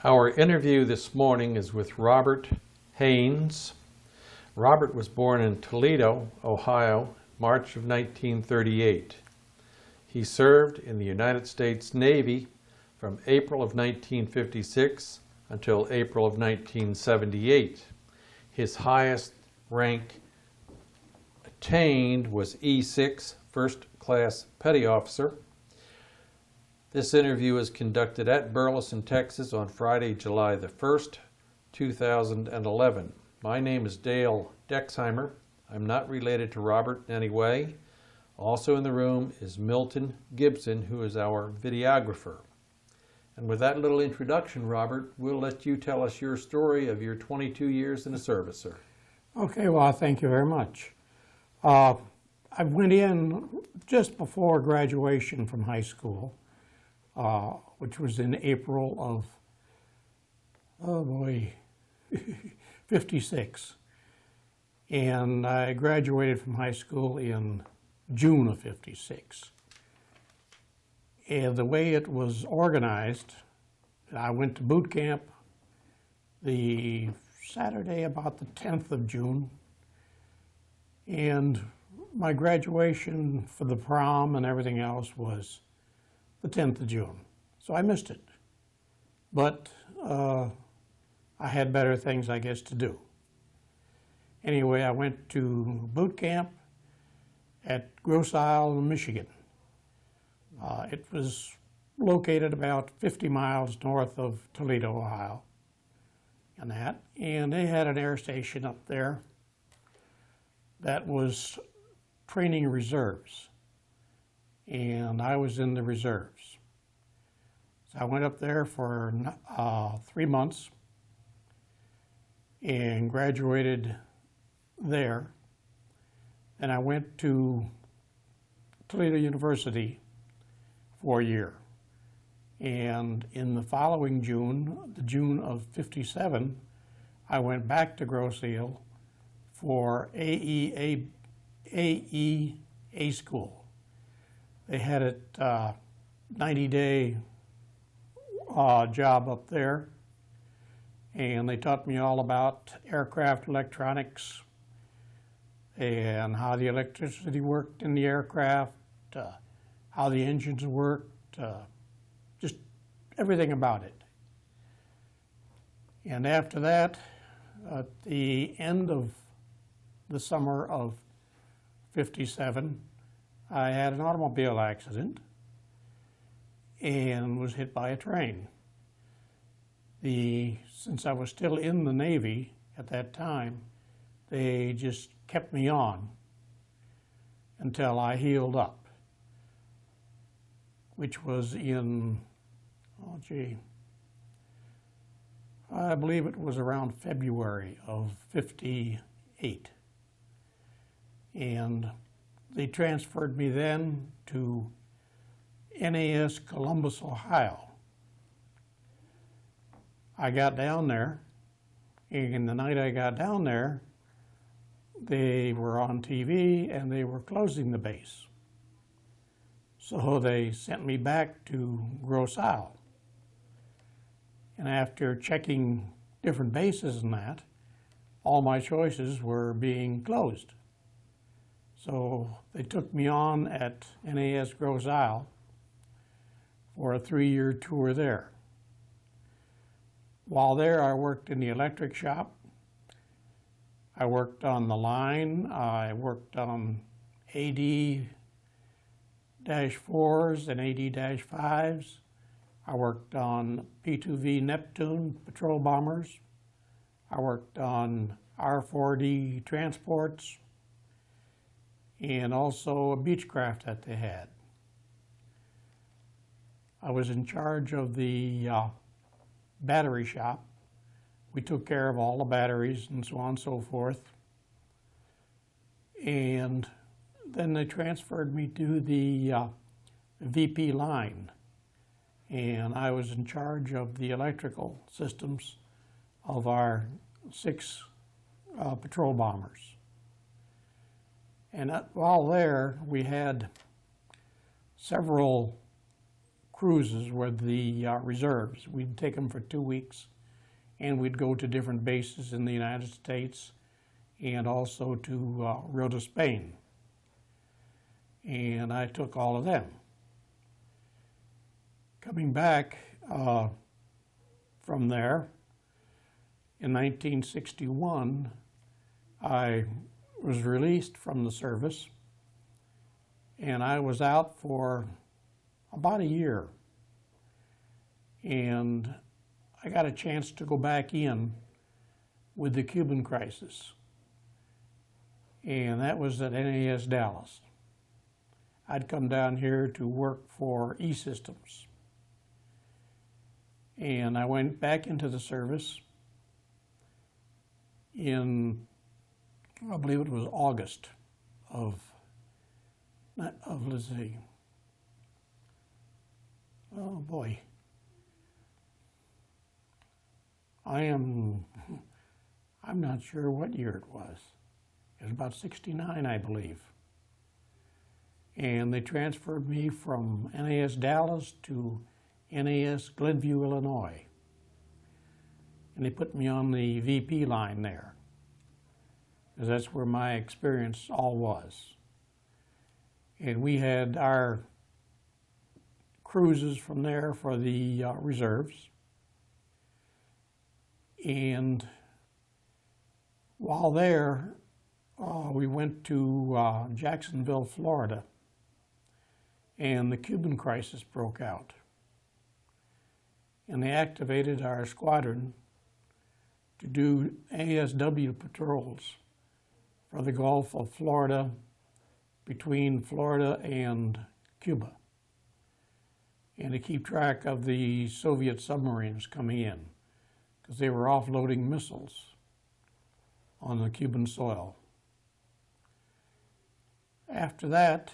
Our interview this morning is with Robert Haynes. Robert was born in Toledo, Ohio, March of 1938. He served in the United States Navy from April of 1956 until April of 1978. His highest rank attained was E6, First Class Petty Officer. This interview was conducted at Burleson, Texas on Friday, July the 1st, 2011. My name is Dale Dexheimer. I'm not related to Robert in any way. Also in the room is Milton Gibson, who is our videographer. And with that little introduction, Robert, we'll let you tell us your story of your 22 years in the service, sir. Okay, well, thank you very much. I went in just before graduation from high school, which was in April of, 56. And I graduated from high school in June of 56. And the way it was organized, I went to boot camp the Saturday about the 10th of June, and my graduation for the prom and everything else was the 10th of June. So I missed it. But I had better things, I guess, to do. Anyway, I went to boot camp at Grosse, Michigan. It was located about 50 miles north of Toledo, Ohio, and they had an air station up there that was training reserves, and I was in the reserves. So I went up there for 3 months and graduated there. And I went to Toledo University for a year. And in the following June, the June of 57, I went back to Grosse for AEA school. They had a 90-day job up there, and they taught me all about aircraft electronics and how the electricity worked in the aircraft, how the engines worked, just everything about it. And after that, at the end of the summer of 57, I had an automobile accident and was hit by a train. Since I was still in the Navy at that time, they just kept me on until I healed up, which was in, I believe it was around February of 58. And they transferred me then to NAS Columbus, Ohio. I got down there, and the night I got down there, they were on TV and they were closing the base. So they sent me back to Grosse. And after checking different bases and that, all my choices were being closed. So they took me on at NAS Grosse for a 3-year tour there. While there, I worked in the electric shop. I worked on the line. I worked on AD-4s and AD-5s. I worked on P-2V Neptune patrol bombers. I worked on R-4D transports and also a Beechcraft that they had. I was in charge of the battery shop. We took care of all the batteries and so on and so forth. And then they transferred me to the VP line. And I was in charge of the electrical systems of our 6 patrol bombers. And while there, we had several cruises were the reserves. We'd take them for 2 weeks, and we'd go to different bases in the United States and also to Rio de Spain. And I took all of them. Coming back from there, in 1961, I was released from the service, and I was out for about a year. And I got a chance to go back in with the Cuban crisis, and that was at NAS Dallas. I'd come down here to work for E-Systems, and I went back into the service in, I believe it was August of let's see, oh boy, I'm not sure what year it was. It was about 69, I believe. And they transferred me from NAS Dallas to NAS Glenview, Illinois. And they put me on the VP line there, because that's where my experience all was. And we had our cruises from there for the reserves. And while there, we went to Jacksonville, Florida, and the Cuban crisis broke out. And they activated our squadron to do ASW patrols for the Gulf of Florida, between Florida and Cuba, and to keep track of the Soviet submarines coming in, because they were offloading missiles on the Cuban soil. After that,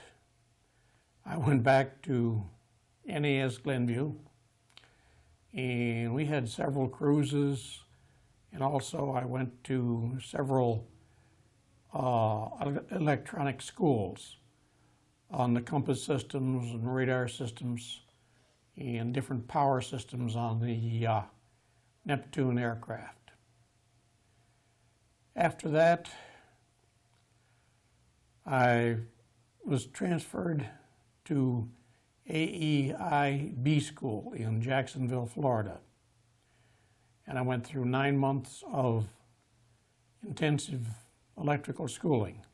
I went back to NAS Glenview, and we had several cruises, and also I went to several electronic schools on the compass systems and radar systems and different power systems on the Neptune aircraft. After that, I was transferred to AEIB school in Jacksonville, Florida. And I went through 9 months of intensive electrical schooling.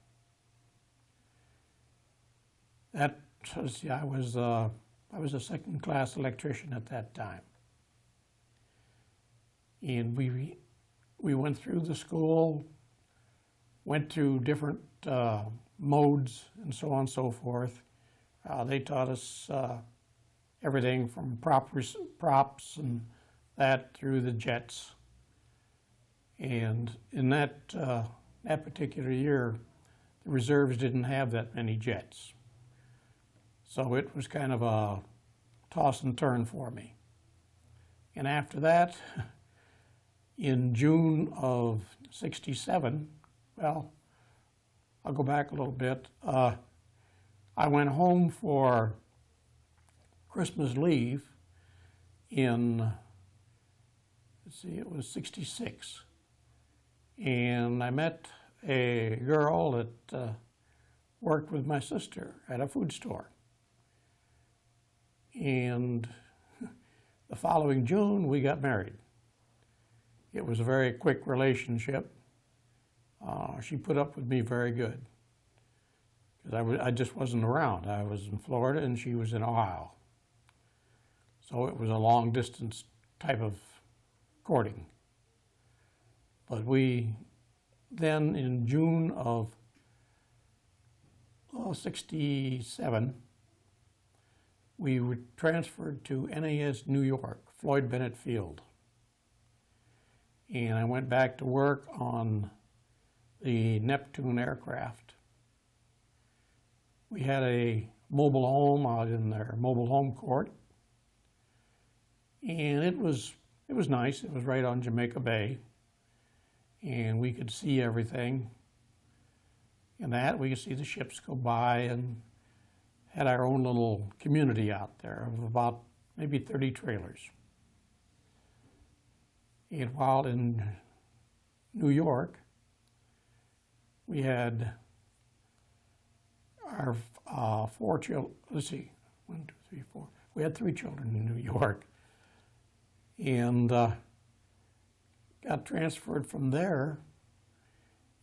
That was, I was a second-class electrician at that time. And we went through the school, went through different modes and so on and so forth. They taught us everything from props and that through the jets. And in that particular year, the reserves didn't have that many jets. So it was kind of a toss and turn for me. And after that, in June of '67, well, I'll go back a little bit. I went home for Christmas leave in, let's see, it was '66. And I met a girl that worked with my sister at a food store. And the following June, we got married. It was a very quick relationship. She put up with me very good, because I just wasn't around. I was in Florida and she was in Ohio. So it was a long distance type of courting. But we then, in June of '67, we were transferred to NAS New York, Floyd Bennett Field. And I went back to work on the Neptune aircraft. We had a mobile home out in their mobile home court. And it was nice. It was right on Jamaica Bay. And we could see everything. And that, we could see the ships go by, and had our own little community out there of about maybe 30 trailers. And while in New York, we had our 4 children, let's see, 1, 2, 3, 4. We had 3 children in New York. And got transferred from there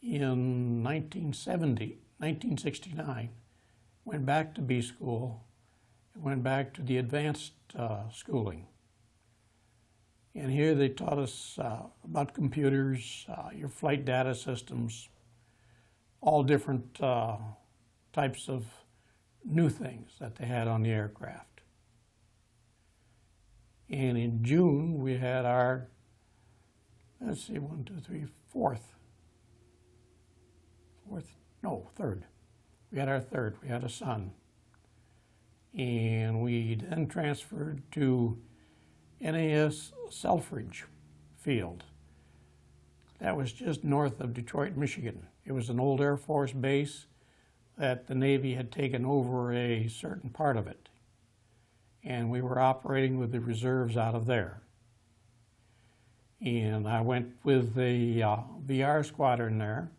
in 1969. Went back to B school, and went back to the advanced schooling. And here they taught us about computers, your flight data systems, all different types of new things that they had on the aircraft. And in June, we had our, let's see, 1, 2, 3, third. We had our third, we had a son. And we then transferred to NAS Selfridge Field. That was just north of Detroit, Michigan. It was an old Air Force base that the Navy had taken over a certain part of it. And we were operating with the reserves out of there. And I went with the VR squadron there,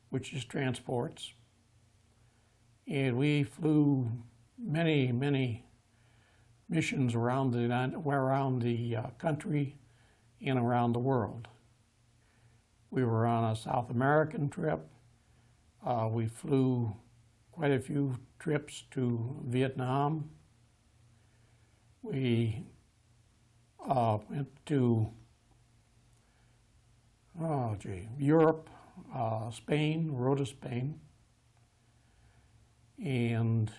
which is transports. And we flew many, many missions around the country and around the world. We were on a South American trip. We flew quite a few trips to Vietnam. We went to Europe, Spain, rode to Spain, and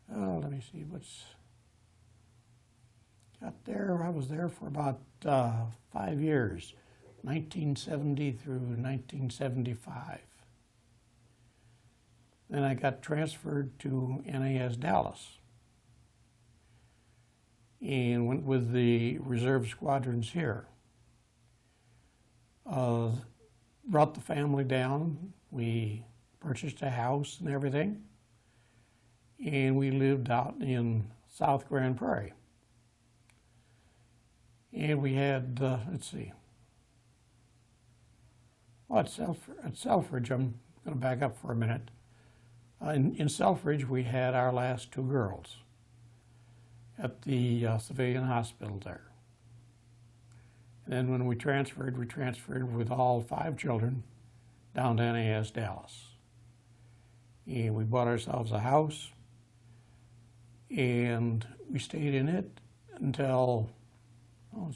let me see what's got there. I was there for about 5 years, 1970 through 1975. Then I got transferred to NAS Dallas and went with the reserve squadrons here. Brought the family down. We purchased a house and everything, and we lived out in South Grand Prairie. And we had, let's see, at Selfridge, I'm going to back up for a minute. In Selfridge, we had our last 2 girls at the civilian hospital there. And then when we transferred with all 5 children down to NAS Dallas. And we bought ourselves a house, and we stayed in it until, about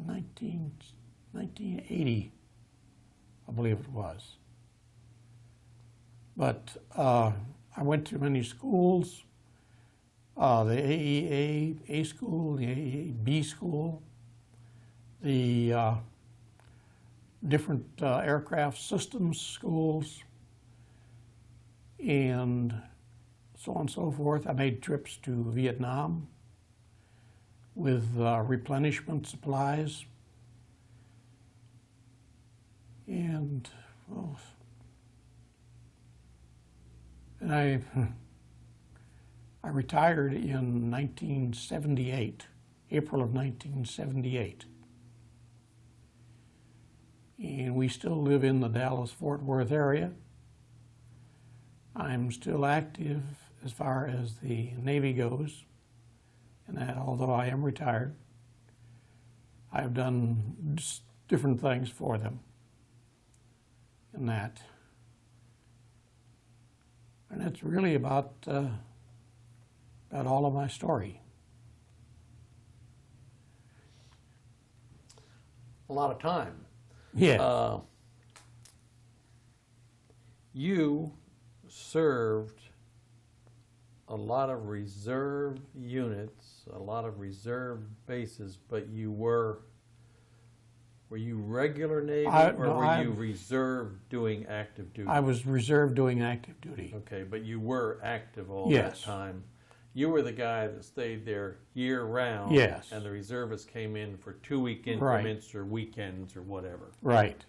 1980, I believe it was. But I went to many schools, the AEA A school, the AEA B school, the different aircraft systems schools, and so on and so forth. I made trips to Vietnam with replenishment supplies, and I retired in 1978, April of 1978. And we still live in the Dallas-Fort Worth area. I'm still active as far as the Navy goes, and that although I am retired, I've done different things for them in that. And that's really about all of my story. A lot of time. Yeah. You served a lot of reserve units, a lot of reserve bases, but were you regular Navy were you reserve doing active duty? I was reserve doing active duty. Okay, but you were active all Yes. that time. You were the guy that stayed there year-round. Yes. And the reservists came in for 2-week increments or weekends or whatever. Right.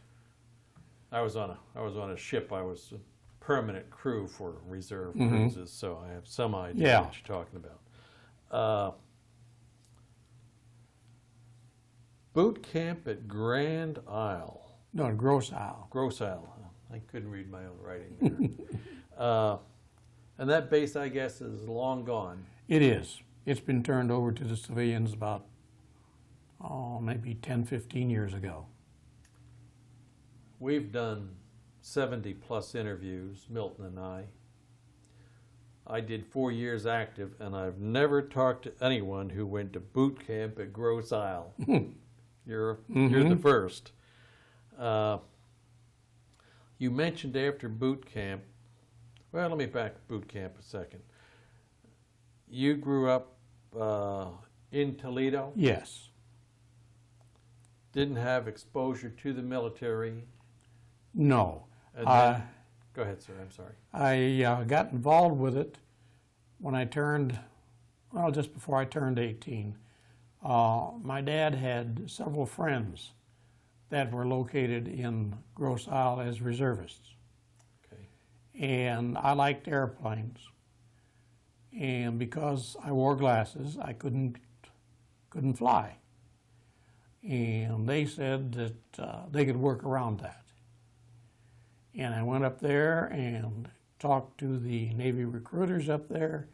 I was on a ship. I was a permanent crew for reserve cruises, so I have some idea what you're talking about. Boot camp at Grand Isle. No, Grosse Isle. Grosse Isle. I couldn't read my own writing there. And that base, I guess, is long gone. It is. It's been turned over to the civilians about, maybe 10, 15 years ago. We've done 70-plus interviews, Milton and I. I did 4 years active, and I've never talked to anyone who went to boot camp at Grosse Isle. You're the first. You mentioned after boot camp. Well, let me back boot camp a second. You grew up in Toledo? Yes. Didn't have exposure to the military? No. And then, go ahead, sir. I'm sorry. I got involved with it when I turned, well, just before I turned 18. My dad had several friends that were located in Grosse Isle as reservists. Okay. And I liked airplanes. And because I wore glasses, I couldn't fly. And they said that they could work around that. And I went up there and talked to the Navy recruiters up there,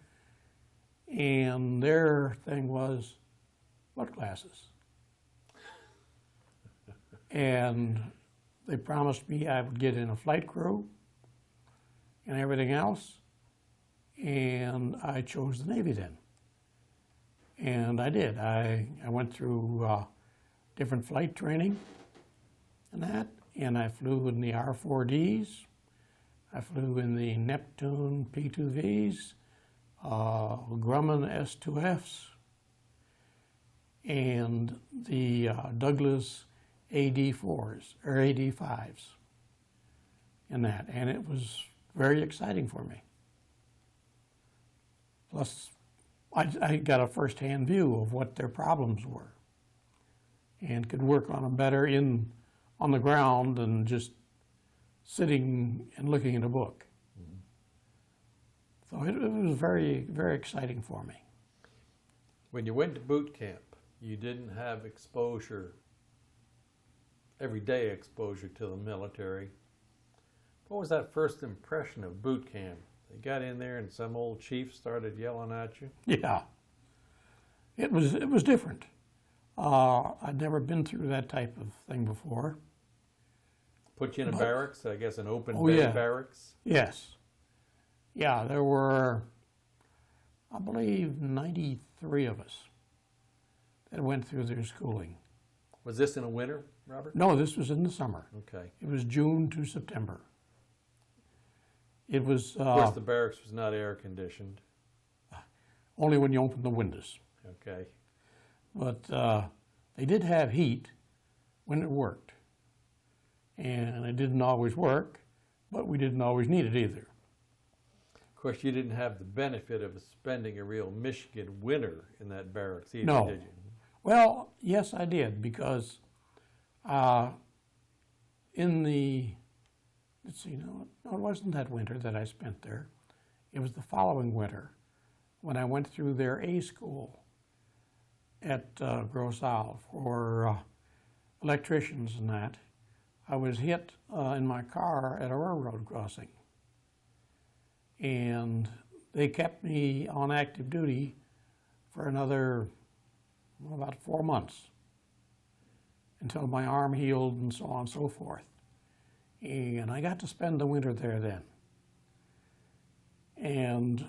and their thing was, what glasses? And they promised me I would get in a flight crew and everything else, and I chose the Navy then. And I did. I went through different flight training and that, and I flew in the R-4Ds. I flew in the Neptune P-2Vs, Grumman S-2Fs, and the Douglas AD-4s, or AD-5s, and that. And it was very exciting for me. Plus, I got a first-hand view of what their problems were and could work on them better on the ground than just sitting and looking at a book. So it was very, very exciting for me. When you went to boot camp, you didn't have exposure, everyday exposure to the military. What was that first impression of boot camp? You got in there and some old chief started yelling at you? Yeah, it was different. I'd never been through that type of thing before. Put you in a barracks, I guess an open barracks? Yes. Yeah, there were, I believe, 93 of us that went through their schooling. Was this in the winter, Robert? No, this was in the summer. Okay. It was June to September. It was... of course, the barracks was not air conditioned. Only when you opened the windows. Okay. But they did have heat when it worked. And it didn't always work, but we didn't always need it either. Of course, you didn't have the benefit of spending a real Michigan winter in that barracks either, No. did you? Well, yes, I did, because in the, let's see, no, it wasn't that winter that I spent there. It was the following winter when I went through their A school at Grosse Isle for electricians and that. I was hit in my car at a railroad crossing. And they kept me on active duty for another, about 4 months until my arm healed and so on and so forth. And I got to spend the winter there then. And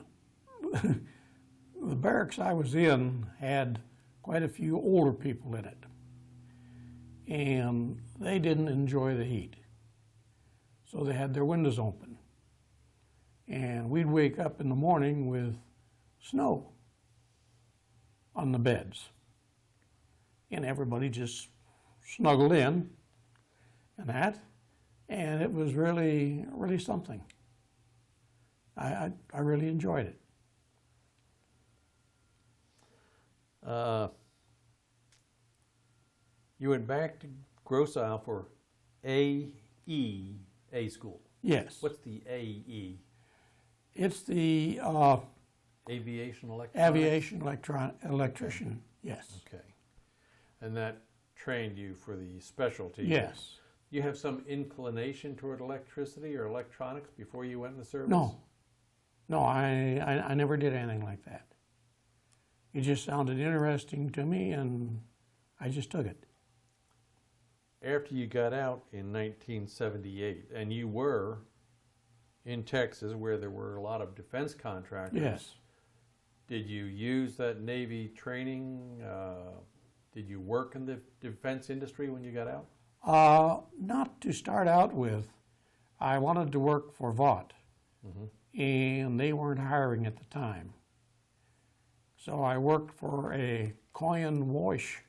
the barracks I was in had quite a few older people in it. And they didn't enjoy the heat. So they had their windows open. And we'd wake up in the morning with snow on the beds. And everybody just snuggled in and that. And it was really, really something. I really enjoyed it. Uh, you went back to Grosse for AE, A school. Yes. What's the AE? It's the Aviation electronics? aviation electrician. Yes. Okay. And that trained you for the specialty? Yes. You have some inclination toward electricity or electronics before you went in the service? No. No, I never did anything like that. It just sounded interesting to me, and I just took it. After you got out in 1978, and you were in Texas where there were a lot of defense contractors. Yes. Did you use that Navy training? Did you work in the defense industry when you got out? Not to start out with. I wanted to work for Vought, and they weren't hiring at the time. So I worked for a coin wash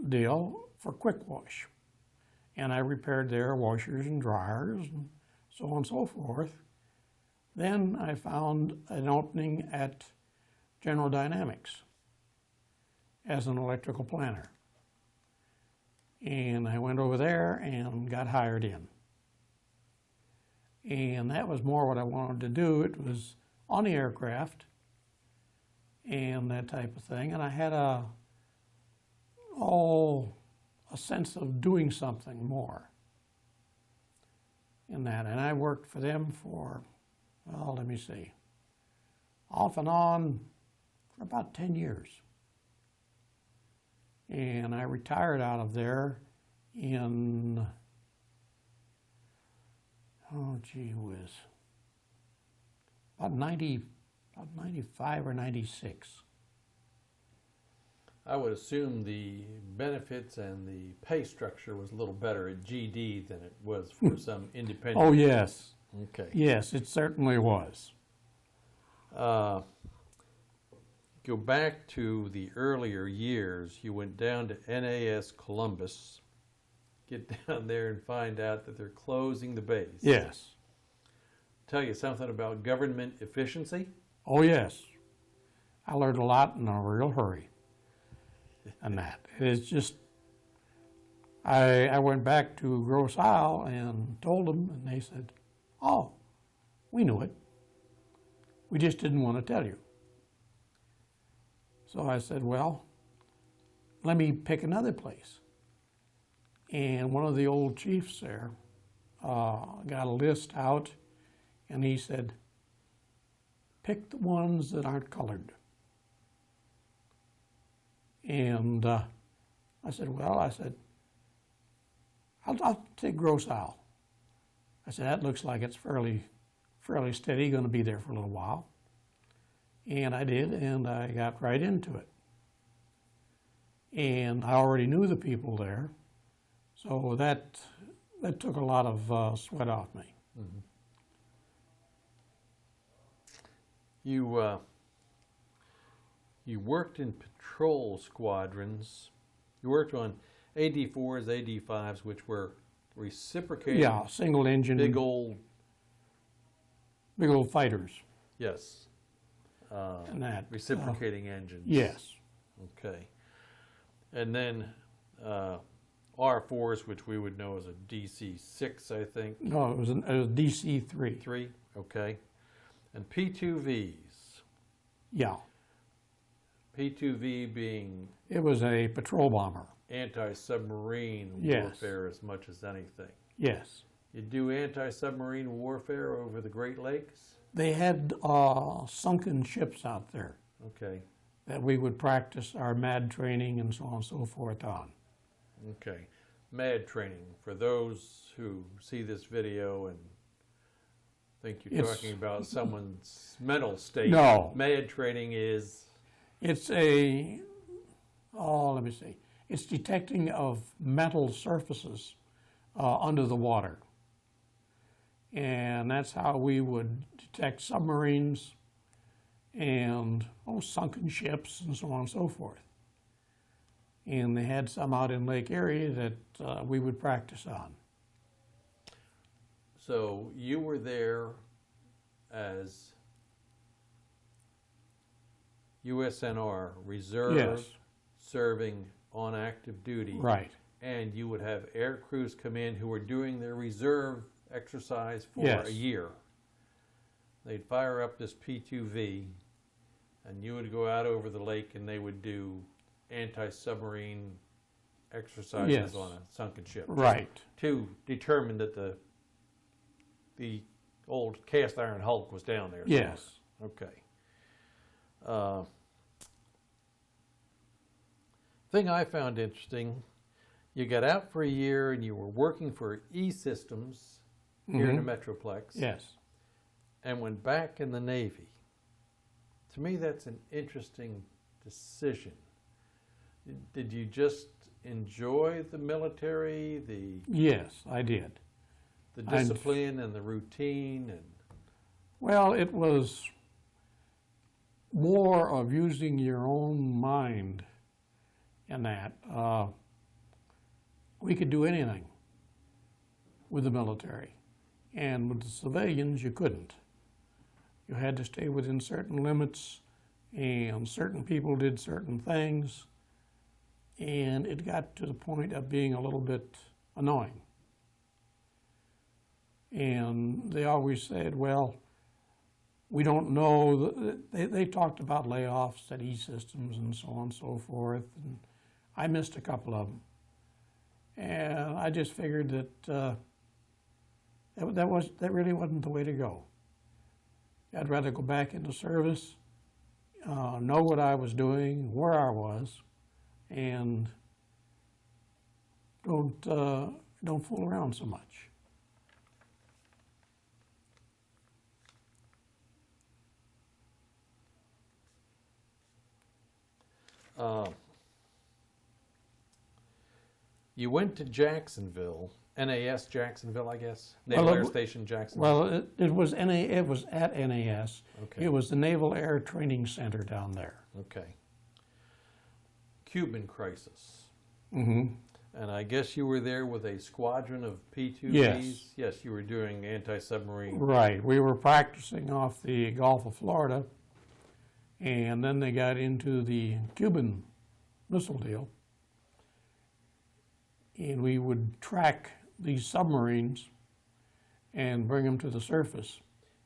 deal for quick wash. And I repaired their washers and dryers and so on and so forth. Then I found an opening at General Dynamics as an electrical planner. And I went over there and got hired in. And that was more what I wanted to do. It was on the aircraft and that type of thing. And I had a sense of doing something more in that. And I worked for them for, well, let me see, off and on for about 10 years. And I retired out of there in, oh gee whiz, about 95 or 96. I would assume the benefits and the pay structure was a little better at GD than it was for some independent. Oh, yes. Okay. Yes, it certainly was. Go back to the earlier years. You went down to NAS Columbus. Get down there and find out that they're closing the base. Yes. Tell you something about government efficiency? Oh, yes. I learned a lot in a real hurry. And that. It's just, I went back to Grosse and told them, and they said, oh, we knew it. We just didn't want to tell you. So I said, well, let me pick another place. And one of the old chiefs there got a list out, and he said, pick the ones that aren't colored. And I said, well, I'll take Grosse. I said, that looks like it's fairly steady, going to be there for a little while. And I did, and I got right into it. And I already knew the people there, so that took a lot of sweat off me. Mm-hmm. You worked in patrol squadrons. You worked on AD-4s, AD-5s, which were reciprocating. Yeah, single engine. Big old fighters. Yes. And that. Reciprocating engines. Yes. Okay. And then R-4s, which we would know as a DC-6, I think. No, it was DC-3. 3, okay. And P-2Vs. Yeah. P-2V being It was a patrol bomber. anti-submarine Yes. warfare as much as anything. Yes. You do anti-submarine warfare over the Great Lakes? They had sunken ships out there Okay, that we would practice our MAD training and so on and so forth on. okay. MAD training, for those who see this video and think you're It's- talking about someone's mental state. No. MAD training is, It's let me see. It's detecting of metal surfaces under the water. And that's how we would detect submarines and sunken ships and so on and so forth. And they had some out in Lake Erie that we would practice on. so you were there as USNR, reserve, Yes. serving on active duty. Right. And you would have air crews come in who were doing their reserve exercise for Yes. a year. They'd fire up this P2V, and you would go out over the lake and they would do anti-submarine exercises Yes. on a sunken ship. Right. To determine that the old cast iron hulk was down there. Yes. Okay. Thing I found interesting, you got out for a year and you were working for E-Systems here in the Metroplex. Yes. And went back in the Navy. To me, that's an interesting decision. Did you just enjoy the military, the Yes, I did. discipline and the routine? And Well, it was more of using your own mind in that. We could do anything with the military. And with the civilians, you couldn't. You had to stay within certain limits, and certain people did certain things, and it got to the point of being a little bit annoying. And they always said, well, we don't know. They talked about layoffs at E-Systems and so on and so forth, and I missed a couple of them. And I just figured that that really wasn't the way to go. I'd rather go back into service, know what I was doing, where I was, and don't fool around so much. You went to Jacksonville, NAS Jacksonville, I guess? Naval Air Station Jacksonville. Well, it was at NAS. Okay. It was the Naval Air Training Center down there. Okay. Cuban crisis. Mm-hmm. And I guess you were there with a squadron of P2Vs? Yes. Yes, you were doing anti-submarine. Right. We were practicing off the Gulf of Florida, and then they got into the Cuban missile deal. And we would track these submarines and bring them to the surface.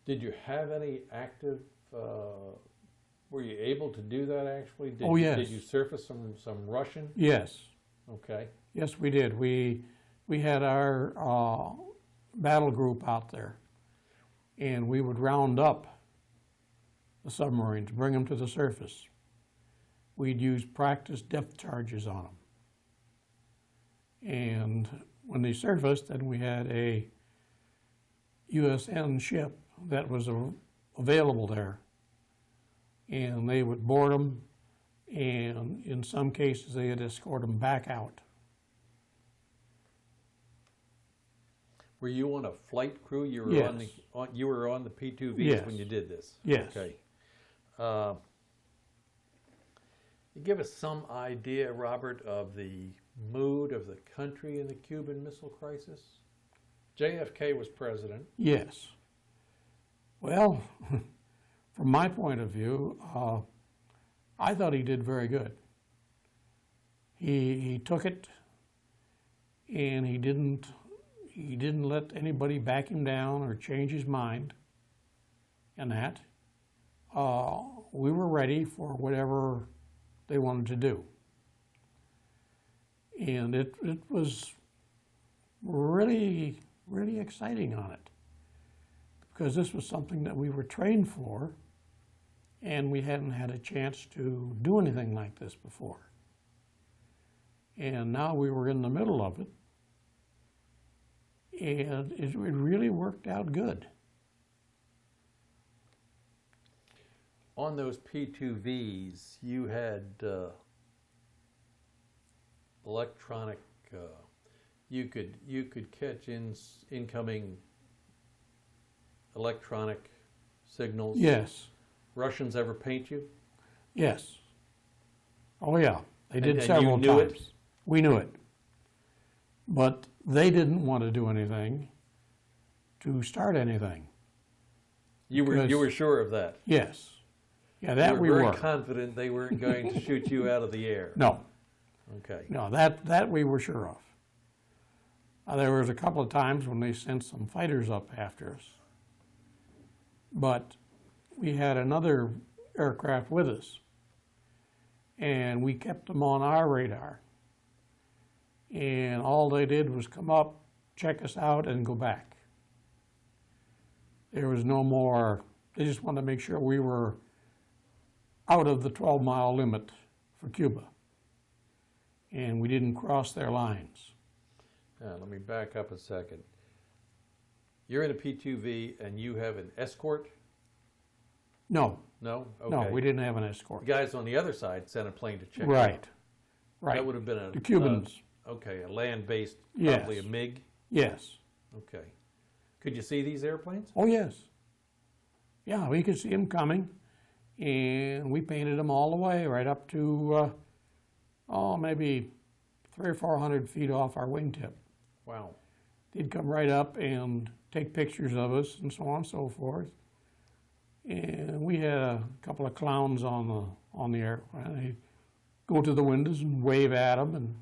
Did you have any active, were you able to do that actually? Oh, yes. Did you surface some Russian? Yes. Okay. Yes, we did. We had our battle group out there, and we would round up the submarines, bring them to the surface. We'd use practice depth charges on them. And when they surfaced, then we had a USN ship that was available there. And they would board them, and in some cases they would escort them back out. Were you on a flight crew? You were Yes. you were on the P2Vs Yes. when you did this? Yes. Okay. You give us some idea, Robert, of the mood of the country in the Cuban Missile Crisis? JFK was president. Yes. Well, from my point of view, I thought he did very good. He took it, and he didn't let anybody back him down or change his mind. And that we were ready for whatever they wanted to do. And it was really, really exciting on it, because this was something that we were trained for, and we hadn't had a chance to do anything like this before. And now we were in the middle of it, and it really worked out good. On those P2Vs, you had electronic. You could catch incoming electronic signals. Yes, Russians ever paint you? yes. Oh yeah, they did And several you knew it? times. We knew it. But they didn't want to do anything to start anything. You Because- were sure of that. Yes. Yeah, that we You were were. very confident they weren't going to shoot you out of the air. No, Okay. no, that we were sure of. There was a couple of times when they sent some fighters up after us. But we had another aircraft with us, and we kept them on our radar. And all they did was come up, check us out, and go back. There was no more, they just wanted to make sure we were out of the 12-mile limit for Cuba. And we didn't cross their lines. Now, let me back up a second. You're in a P-2V and you have an escort? No, No? Okay. no, we didn't have an escort. The guys on the other side sent a plane to check you Right, out. right. That would have been The Cubans, okay, a land-based, Yes. probably a MiG? yes. Okay. Could you see these airplanes? Oh, yes. Yeah, we could see them coming, and we painted them all the way right up to, maybe 300 or 400 feet off our wingtip. Wow. They'd come right up and take pictures of us and so on and so forth. And we had a couple of clowns on the airplane. They'd go to the windows and wave at them and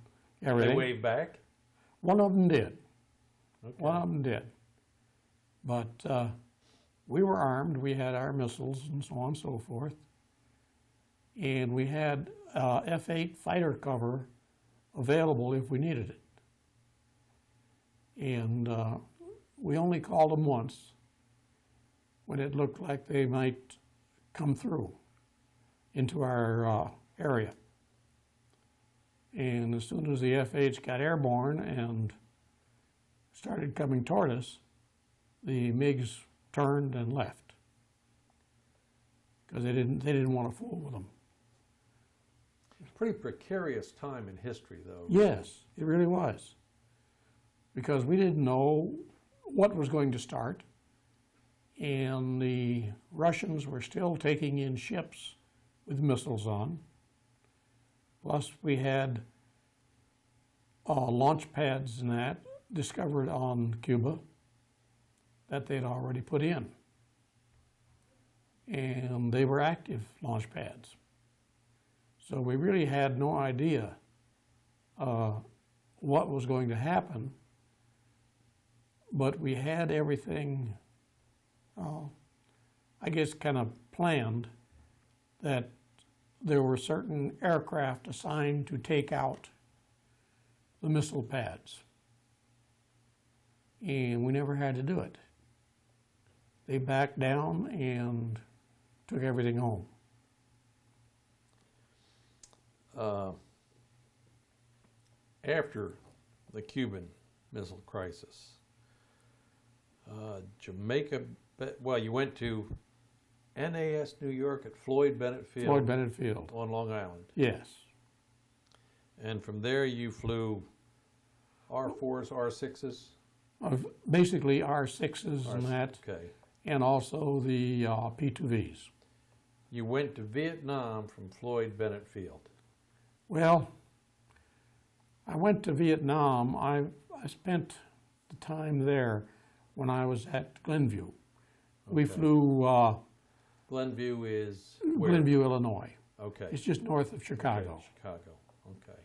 everything. They wave back? One of them did. Okay. One of them did. But we were armed. We had our missiles and so on and so forth. And we had F-8 fighter cover available if we needed it. And we only called them once when it looked like they might come through into our area. And as soon as the F-8s got airborne and started coming toward us, the MiGs turned and left because they didn't want to fool with them. Pretty precarious time in history, though. Yes, it really was, because we didn't know what was going to start, and the Russians were still taking in ships with missiles on. Plus, we had launch pads and that discovered on Cuba that they'd already put in. And they were active launch pads. So we really had no idea what was going to happen, but we had everything, I guess, kind of planned, that there were certain aircraft assigned to take out the missile pads. And we never had to do it. They backed down and took everything home. After the Cuban Missile Crisis, Jamaica, well, you went to NAS New York at Floyd Bennett Field. Floyd Bennett Field. On Long Island. Yes. And from there you flew R4s, R6s? Basically R6s and that, Okay. and also the P-2Vs. You went to Vietnam from Floyd Bennett Field. Well, I went to Vietnam. I spent the time there when I was at Glenview. We Okay. flew Glenview is where? Glenview, Illinois. Okay. It's just north of Chicago. Okay, Chicago. Okay.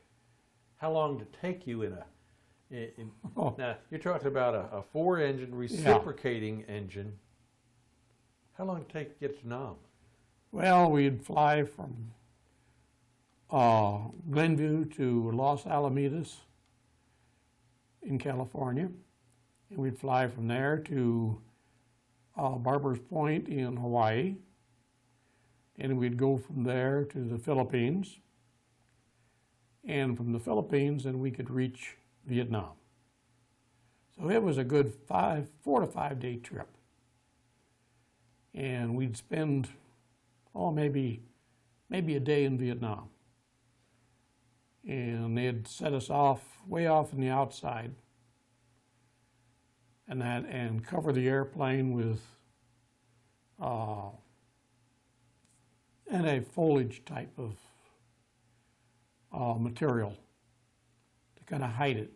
How long did it take you Oh. Now, you're talking about a four-engine reciprocating engine. How long did it take to get to Nam? Well, we'd fly from Glenview to Los Alamitos in California, and we'd fly from there to Barber's Point in Hawaii, and we'd go from there to the Philippines, and from the Philippines then we could reach Vietnam. So it was a good 4 to 5 day trip, and we'd spend maybe a day in Vietnam. And they'd set us off way off in the outside and cover the airplane with anti-foliage type of material to kind of hide it.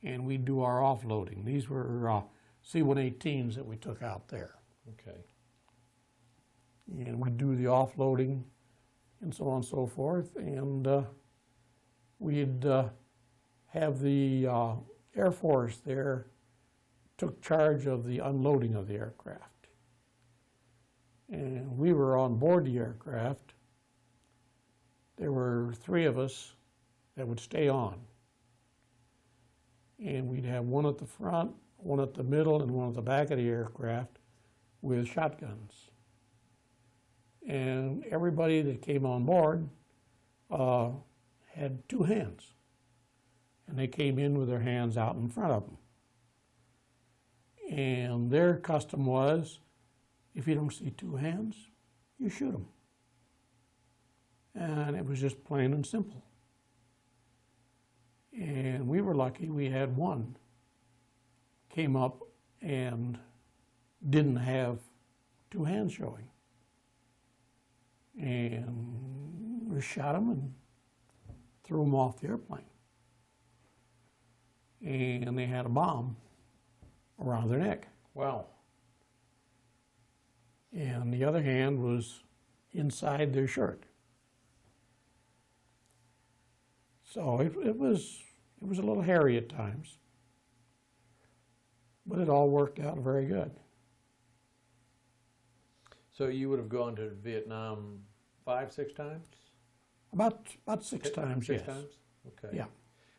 And we'd do our offloading. These were C-118s that we took out there. Okay. and we'd do the offloading and so on and so forth. And we'd have the Air Force there took charge of the unloading of the aircraft. And we were on board the aircraft. There were 3 of us that would stay on. And we'd have one at the front, one at the middle, and one at the back of the aircraft with shotguns. And everybody that came on board had 2 hands. And they came in with their hands out in front of them. And their custom was, if you don't see 2 hands, you shoot them. And it was just plain and simple. And we were lucky we had one came up and didn't have 2 hands showing. And we shot him and threw him off the airplane. And they had a bomb around their neck. Wow. And the other hand was inside their shirt. So it was a little hairy at times, but it all worked out very good. So you would have gone to Vietnam 5, 6 times? About 6 times, 6 yes. times? Okay. Yeah.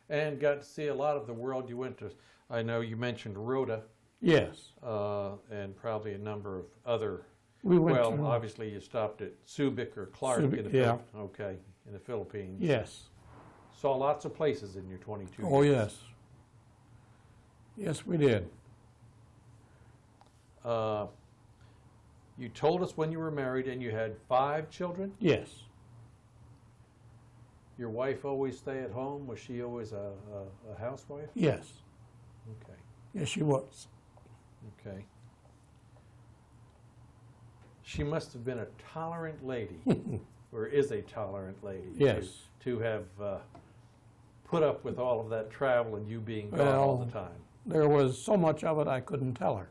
And got to see a lot of the world. You went to, I know you mentioned Rhoda. Yes. And probably a number of other. We went well, to, obviously you stopped at Subic or Clark Subic, in the yeah. Okay, in the Philippines. Yes. Saw lots of places in your 22 years. Oh, yes. Yes, we did. You told us when you were married and you had 5 children? Yes. Your wife always stay at home? Was she always a housewife? Yes. Okay. Yes, she was. Okay. She must have been a tolerant lady, or is a tolerant lady. Yes. To have put up with all of that travel and you being gone all the time. There was so much of it I couldn't tell her.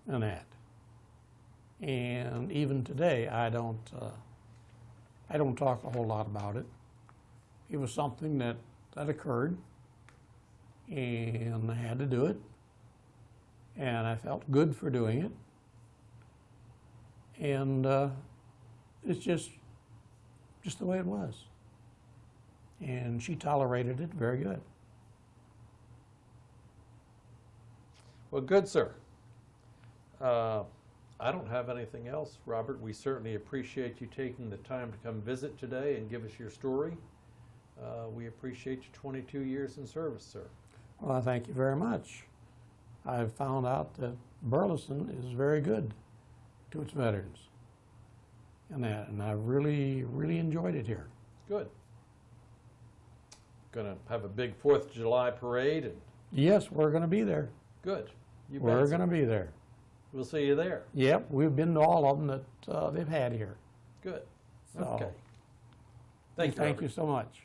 And that. And even today, I don't talk a whole lot about it. It was something that occurred, and I had to do it, and I felt good for doing it. And it's just the way it was. And she tolerated it very good. Well, good, sir. I don't have anything else, Robert. We certainly appreciate you taking the time to come visit today and give us your story. We appreciate your 22 years in service, sir. Well, I thank you very much. I've found out that Burleson is very good to its veterans. And I really, really enjoyed it here. Good. Going to have a big 4th of July parade. And Yes, we're going to be there. good. You We're bet, going to sir. be there. We'll see you there. Yep, we've been to all of them that they've had here. Good. So, Okay. Thank you, Thank Robert. you so much.